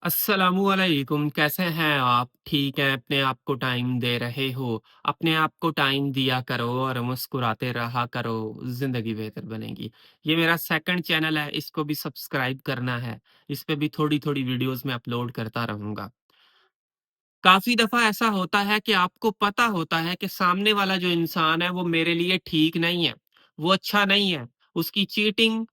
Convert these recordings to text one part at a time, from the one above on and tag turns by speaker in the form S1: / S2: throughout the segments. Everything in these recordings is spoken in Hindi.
S1: अस्सलामुअलैकुम, कैसे हैं आप? ठीक हैं, अपने आप को टाइम दे रहे हो? अपने आप को टाइम दिया करो और मुस्कुराते रहा करो, ज़िंदगी बेहतर बनेगी। ये मेरा सेकंड चैनल है, इसको भी सब्सक्राइब करना है। इस पे भी थोड़ी-थोड़ी वीडियोज़ मैं अपलोड करता रहूँगा। काफ़ी दफ़ा ऐसा होता है कि आपको पता होता है कि सामने वाला जो इंसान है वो मेरे लिए ठीक नहीं है, वो अच्छा नहीं है। उसकी चीटिंग,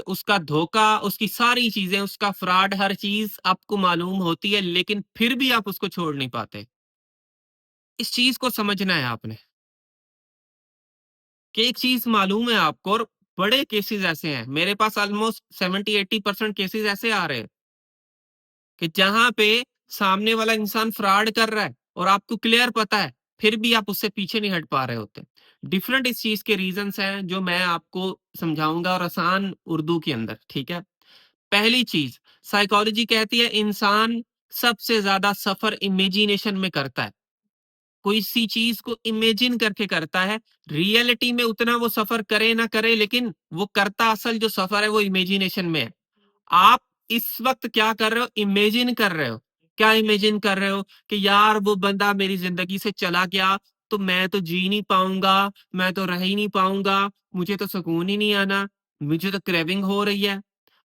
S1: उसका धोखा, उसकी सारी चीज़ें, उसका फ्रॉड हर चीज़ आपको मालूम होती है लेकिन फिर भी आप उसको छोड़ नहीं पाते। इस चीज़ को समझना है आपने कि एक चीज़ मालूम है आपको और बड़े केसेज़ ऐसे हैं। मेरे पास ऑलमोस्ट 70-80% केसेज़ ऐसे आ रहे हैं कि जहाँ पे सामने वाला इंसान फ्रॉड कर रहा है और आपको क्लियर पता है, फिर भी आप उससे पीछे नहीं हट पा रहे होते। डिफरेंट इस चीज़ के रीज़न्स हैं जो मैं आपको समझाऊँगा और आसान उर्दू के अंदर, ठीक है? पहली चीज़, साइकोलॉजी कहती है इंसान सबसे ज़्यादा सफ़र इमेजिनेशन में करता है। कोई सी चीज़ को इमेजिन करके करता है, रियलिटी में उतना वो सफ़र करे ना करे लेकिन वो करता असल जो सफ़र है वो इमेजिनेशन में है। आप इस वक़्त क्या कर रहे हो? इमेजिन कर रहे हो। क्या इमेजिन कर रहे हो? कि यार वो बंदा मेरी ज़िंदगी से चला गया, तो मैं तो जी नहीं पाऊँगा, मैं तो रह ही नहीं पाऊँगा, मुझे तो सुकून ही नहीं आना, मुझे तो क्रेविंग हो रही है।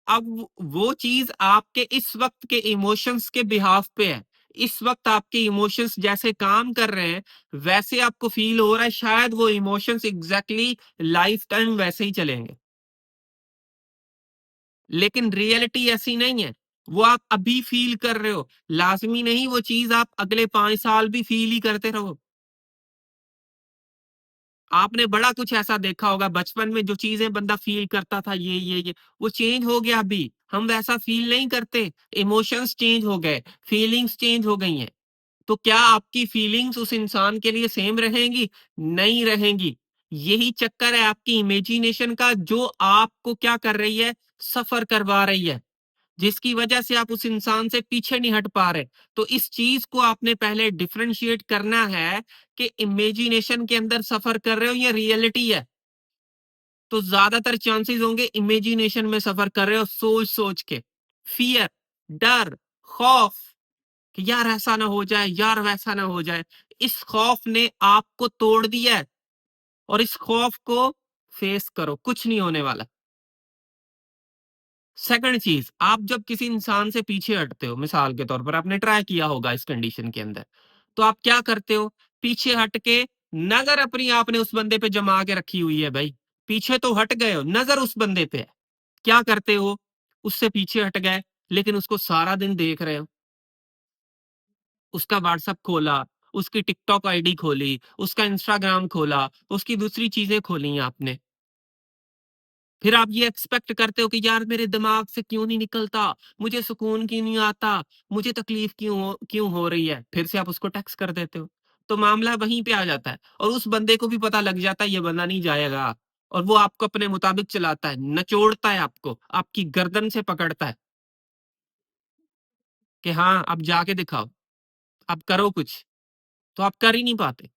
S1: अब वो चीज़ आपके इस वक़्त के इमोशंस के बिहाफ़ पे है। इस वक़्त आपके इमोशंस जैसे काम कर रहे हैं, वैसे आपको फ़ील हो रहा है शायद वो इमोशंस एग्ज़ैक्टली लाइफ़ टाइम वैसे ही चलेंगे। लेकिन रियलिटी ऐसी नहीं है। वो आप अभी फ़ील कर रहे हो, लाज़मी नहीं वो चीज़ आप अगले 5 साल भी फ़ील ही करते रहो। आपने बड़ा कुछ ऐसा देखा होगा बचपन में जो चीज़ें बंदा फ़ील करता था ये, वो चेंज हो गया अभी। हम वैसा फ़ील नहीं करते, इमोशंस चेंज हो गए, फीलिंग्स चेंज हो गई हैं। तो क्या आपकी फीलिंग्स उस इंसान के लिए सेम रहेंगी? नहीं रहेंगी। यही चक्कर है आपकी इमेजिनेशन का जो आपको क्या कर रही है, सफ़र करवा रही है। जिसकी वजह से आप उस इंसान से पीछे नहीं हट पा रहे। तो इस चीज़ को आपने पहले डिफरेंशिएट करना है कि इमेजिनेशन के अंदर सफ़र कर रहे हो या रियलिटी है। तो ज़्यादातर चांसेस होंगे इमेजिनेशन में सफ़र कर रहे हो सोच-सोच के। फ़ियर, डर, खौफ कि यार ऐसा ना हो जाए, यार वैसा ना हो जाए। इस खौफ ने आपको तोड़ दिया है और इस खौफ को फेस करो, कुछ नहीं होने वाला। सेकंड चीज़, आप जब किसी इंसान से पीछे हटते हो, मिसाल के तौर पर आपने ट्राई किया होगा इस कंडीशन के अंदर, तो आप क्या करते हो? पीछे हट के नज़र अपनी आपने उस बंदे पे जमा के रखी हुई है भई। पीछे तो हट गए हो, नज़र उस बंदे पे है। क्या करते हो? उससे पीछे हट गए, लेकिन उसको सारा दिन देख रहे हो। उसका व्हाट्सएप खोला, उसकी टिकटॉक आईडी खोली, उसका इंस्टाग्राम खोला, उसकी दूसरी चीज़ें खोली आपने। फिर आप ये एक्सपेक्ट करते हो कि यार मेरे दिमाग से क्यों नहीं निकलता? मुझे सुकून क्यों नहीं आता? मुझे तकलीफ क्यों हो रही है? फिर से आप उसको टेक्स्ट कर देते हो। तो मामला वहीं पे आ जाता है और उस बंदे को भी पता लग जाता है ये बंदा नहीं जाएगा और वो आपको अपने मुताबिक चलाता है, नचोड़ता है आपको, आपकी गर्दन से पकड़ता है कि हाँ, अब जाके दिखाओ, अब करो कुछ। तो आप कर ही नहीं पाते।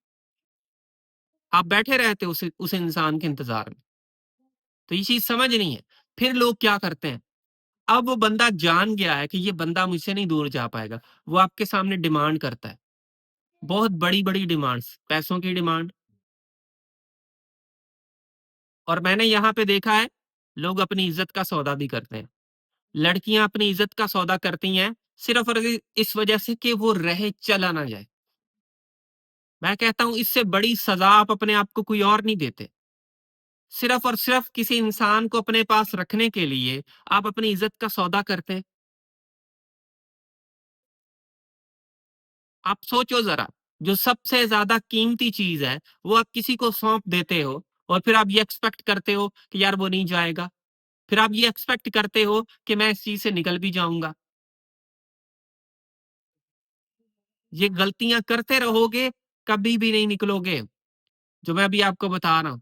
S1: आप बैठे रहते हो उस इंसान के इंतज़ार में। तो ये चीज़ समझ नहीं है। फिर लोग क्या करते हैं, अब वो बंदा जान गया है कि ये बंदा मुझसे नहीं दूर जा पाएगा। वो आपके सामने डिमांड करता है। बहुत बड़ी-बड़ी डिमांड्स, पैसों की डिमांड और मैंने यहाँ पे देखा है, लोग अपनी इज़्ज़त का सौदा भी करते हैं। लड़कियाँ अपनी इज़्ज़त का सौदा करती हैं, सिर्फ़ और इस वजह से कि वो रहे चला ना जाए। मैं कहता हूँ इससे बड़ी सज़ा आप अपने आप को कोई और नहीं देते। सिर्फ़ और सिर्फ़ किसी इंसान को अपने पास रखने के लिए आप अपनी इज़्ज़त का सौदा करते हैं। आप सोचो ज़रा, जो सबसे ज़्यादा कीमती चीज़ है, वो आप किसी को सौंप देते हो और फिर आप ये एक्सपेक्ट करते हो कि यार वो नहीं जाएगा। फिर आप ये एक्सपेक्ट करते हो कि मैं इस चीज़ से निकल भी जाऊँगा। ये गलतियाँ करते रहोगे, कभी भी नहीं निकलोगे, जो मैं अभी आपको बता रहा हूँ।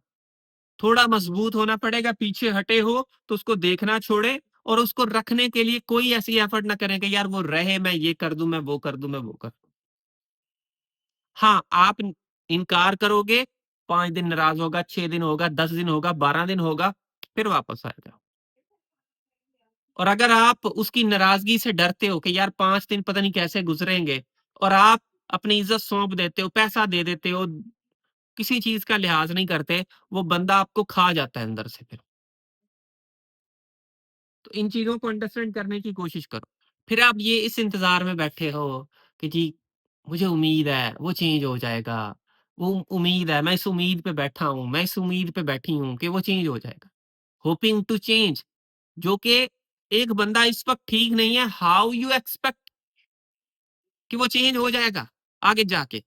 S1: थोड़ा मजबूत होना पड़ेगा, पीछे हटे हो तो उसको देखना छोड़ें और उसको रखने के लिए कोई ऐसी एफर्ट ना करें कि यार वो रहे, मैं ये कर दूँ, मैं वो कर दूँ, मैं वो कर दूँ। हाँ, आप इनकार करोगे, 5 दिन नाराज़ होगा, 6 दिन होगा, 10 दिन होगा, 12 दिन होगा, फिर वापस आएगा। और अगर आप उसकी नाराज़गी से डरते हो कि यार 5 दिन पता नहीं कैसे गुज़रेंगे और आप अपनी इज़्ज़त सौंप देते हो, पैसा दे देते हो, किसी चीज़ का लिहाज़ नहीं करते, वो बंदा आपको खा जाता है अंदर से फिर। तो इन चीज़ों को अंडरस्टैंड करने की कोशिश करो। फिर आप ये इस इंतज़ार में बैठे हो कि जी, मुझे उम्मीद है, वो चेंज हो जाएगा। वो उम्मीद है, मैं इस उम्मीद पे बैठा हूँ, मैं इस उम्मीद पे बैठी हूँ कि वो चेंज हो जाएगा। होपिंग टू चेंज, जो कि एक बंदा इस वक़्त ठीक नहीं है, हाउ यू एक्सपेक्ट कि वो चेंज हो जाएगा आगे जाके?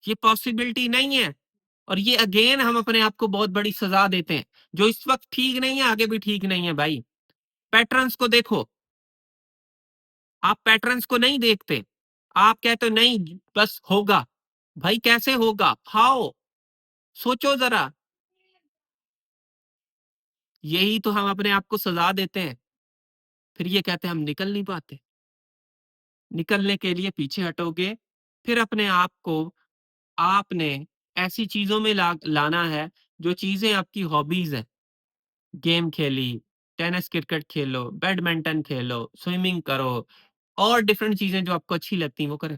S1: ये पॉसिबिलिटी नहीं है। और ये अगेन हम अपने आप को बहुत बड़ी सज़ा देते हैं। जो इस वक़्त ठीक नहीं है, आगे भी ठीक नहीं है भाई। पैटर्न्स को देखो, आप पैटर्न्स को नहीं देखते। आप कहते हो नहीं बस होगा। भाई कैसे होगा? हाउ? सोचो ज़रा। यही तो हम अपने आप को सज़ा देते हैं। फिर ये कहते हैं हम निकल नहीं पाते। निकलने के लिए पीछे हटोगे, फिर अपने आप को आपने ऐसी चीज़ों में लाना है, जो चीज़ें आपकी हॉबीज़ हैं। गेम खेली, टेनिस, क्रिकेट खेलो, बैडमिंटन खेलो, स्विमिंग करो और डिफरेंट चीज़ें जो आपको अच्छी लगती हैं, वो करें।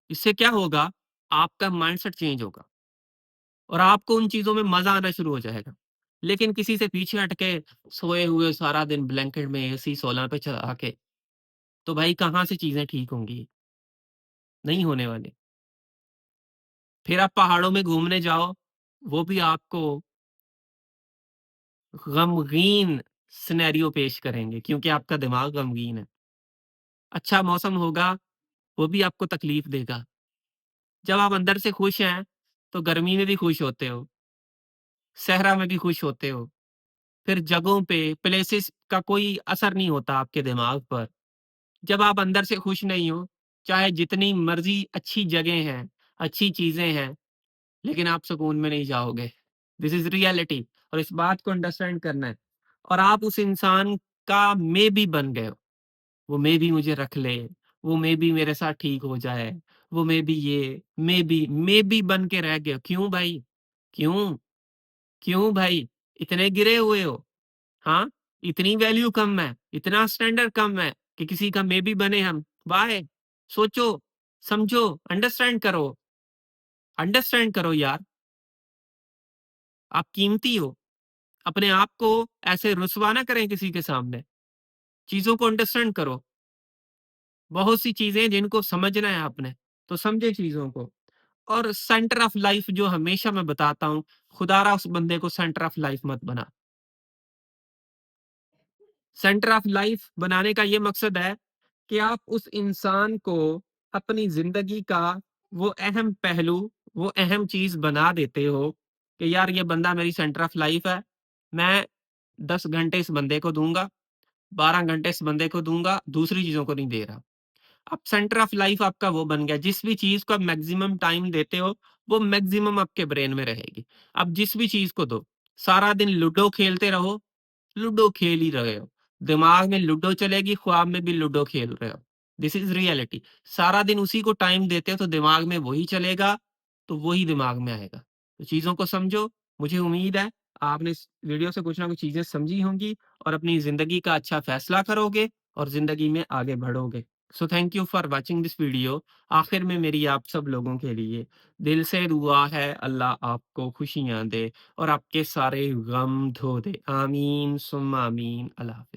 S1: इससे क्या होगा? आपका माइंडसेट चेंज होगा और आपको उन चीज़ों में मज़ा आना शुरू हो जाएगा। लेकिन किसी से पीछे हट के सोए हुए सारा दिन ब्लैंकेट में एसी 16 पे चला के, तो भाई कहाँ से चीज़ें ठीक होंगी? नहीं होने वाली। फिर आप पहाड़ों में घूमने जाओ, वो भी आपको गमगीन सिनेरियो पेश करेंगे क्योंकि आपका दिमाग गमगीन है। अच्छा मौसम होगा, वो भी आपको तकलीफ देगा। जब आप अंदर से खुश हैं, तो गर्मी में भी खुश होते हो, सहरा में भी खुश होते हो। फिर जगहों पे, प्लेसेस का कोई असर नहीं होता आपके दिमाग पर। जब आप अंदर से खुश नहीं हो, चाहे जितनी मर्ज़ी अच्छी जगह हैं, अच्छी चीज़ें हैं, लेकिन आप सुकून में नहीं जाओगे। दिस इज़ रियलिटी और इस बात को अंडरस्टैंड करना है। और आप उस इंसान का मेबी बन गए हो। वो मेबी मुझे रख ले, वो मेबी मेरे साथ ठीक हो जाए, वो मेबी ये, मेबी बन के रह गए हो। क्यों भाई? क्यों? क्यों भाई? इतने गिरे हुए हो? हाँ? इतनी वैल्यू कम है, इतना स्टैंडर्ड कम है कि किसी का मेबी बने हम। व्हाय? सोचो, समझो, अंडरस्टैंड करो यार। आप कीमती हो। अपने आप को ऐसे रुसवा ना करें किसी के सामने। चीज़ों को अंडरस्टैंड करो। बहुत सी चीज़ें जिनको समझना है आपने, तो समझे चीज़ों को। और सेंटर ऑफ लाइफ जो हमेशा मैं बताता हूँ, खुदारा उस बंदे को सेंटर ऑफ लाइफ मत बना। सेंटर ऑफ लाइफ बनाने का ये मकसद है कि आप उस इंसान को अपनी ज़िंदगी का वो अहम पहलू, वो अहम चीज़ बना देते हो कि यार ये बंदा मेरी सेंटर ऑफ लाइफ है। मैं 10 घंटे इस बंदे को दूँगा, 12 घंटे इस बंदे को दूँगा, दूसरी चीज़ों को नहीं दे रहा। अब सेंटर ऑफ लाइफ आपका वो बन गया, जिस भी चीज़ को आप मैक्सिमम टाइम देते हो, वो मैक्सिमम आपके ब्रेन में रहेगी। आप जिस भी चीज़ को दो, सारा दिन लूडो खेलते रहो, लूडो खेल ही रहे हो। दिमाग में लूडो चलेगी, ख्वाब में भी लूडो खेल रहे हो। This is reality. सारा दिन उसी को टाइम देते हो तो दिमाग में वही चलेगा, तो वही दिमाग में आएगा। तो चीज़ों को समझो, मुझे उम्मीद है आपने इस वीडियो से कुछ ना कुछ चीज़ें समझी होंगी और अपनी ज़िंदगी का अच्छा फैसला करोगे और ज़िंदगी में आगे बढ़ोगे। So thank you for watching this video. आखिर में मेरी आप सब लोगों के लिए दिल से दुआ है अल्लाह आपको खुशियाँ दे और आपके सारे गम धो दे। आमीन सुम्मा आमीन। अल्लाह हाफ़िज़।